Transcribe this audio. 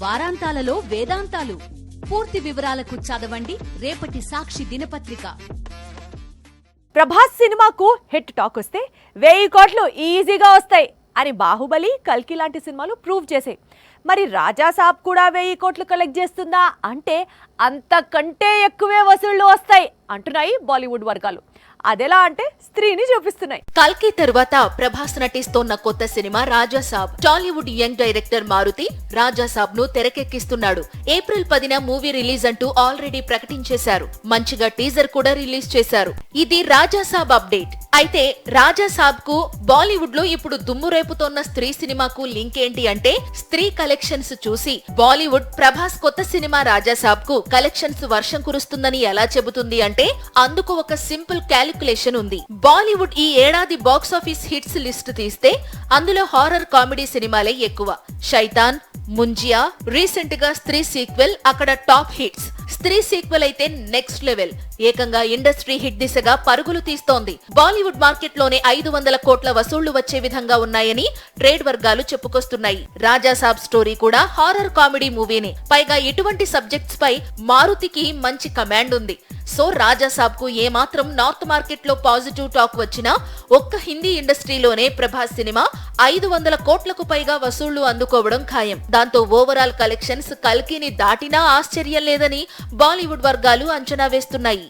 వారాంతాలలో వేదాంతాలు. పూర్తి వివరాలకు చదవండి రేపటి సాక్షి దినపత్రిక. ప్రభాస్ సినిమాకు హిట్ టాక్ వస్తే 1000 కోట్లు ఈజీగా వస్తాయి అని బాహుబలి, కల్కి లాంటి సినిమాలు ప్రూవ్ చేశాయి. మరి రాజా సాబ్ కూడా 1000 కోట్లు కలెక్ట్ చేస్తుందా అంటే అంతకంటే ఎక్కువే వసూళ్లు వస్తాయి అంటున్నాయి బాలీవుడ్ వర్గాలు. అదెలా అంటే స్త్రీని చూపిస్తున్నాయి. కల్కి తరువాత ప్రభాస్ నటిస్తోన్న కొత్త సినిమా రాజా సాబ్. టాలీవుడ్ యంగ్ డైరెక్టర్ మారుతి రాజా సాబ్ ను తెరకెక్కిస్తున్నాడు. ఏప్రిల్ 10న మూవీ రిలీజ్ అంటూ ఆల్రెడీ ప్రకటించేశారు. మంచిగా టీజర్ కూడా రిలీజ్ చేశారు. ఇది రాజా సాబ్ అప్డేట్. అయితే రాజా సాబ్ కు బాలీవుడ్ లో ఇప్పుడు దుమ్ము రేపుతోన్న స్త్రీ సినిమాకు లింక్ ఏంటి అంటే, స్త్రీ కలెక్షన్స్ చూసి బాలీవుడ్ ప్రభాస్ కొత్త సినిమా రాజా సాబ్ కు కలెక్షన్స్ వర్షం కురుస్తుందని ఎలా చెబుతుంది అంటే, అందుకు ఒక సింపుల్ క్యాలిక్యులేషన్ ఉంది. బాలీవుడ్ ఈ ఏడాది బాక్సాఫీస్ హిట్స్ లిస్ట్ తీస్తే అందులో హారర్ కామెడీ సినిమాలే ఎక్కువ. శైతాన్, ముంజియా, రీసెంట్ గా స్త్రీ సీక్వెల్ అక్కడ టాప్ హిట్స్. స్త్రీ సీక్వెల్ అయితే నెక్స్ట్ లెవెల్, ఏకంగా ఇండస్ట్రీ హిట్ దిశగా పరుగులు తీస్తోంది. బాలీవుడ్ మార్కెట్ లోనే 500 కోట్ల వసూళ్లు వచ్చే విధంగా ఉన్నాయని ట్రేడ్ వర్గాలు చెప్పుకొస్తున్నాయి. రాజా సాబ్ స్టోరీ కూడా హారర్ కామెడీ మూవీనే. పైగా ఇటువంటి సబ్జెక్ట్స్ పై మారుతికి మంచి కమాండ్ ఉంది. సో రాజా సాబ్ కు ఏమాత్రం నార్త్ మార్కెట్ లో పాజిటివ్ టాక్ వచ్చినా ఒక్క హిందీ ఇండస్ట్రీలోనే ప్రభాస్ సినిమా 500 కోట్లకు పైగా వసూళ్లు అందుకోవడం ఖాయం. దాంతో ఓవరాల్ కలెక్షన్స్ కల్కిని దాటినా ఆశ్చర్యం లేదని బాలీవుడ్ వర్గాలు అంచనా వేస్తున్నాయి.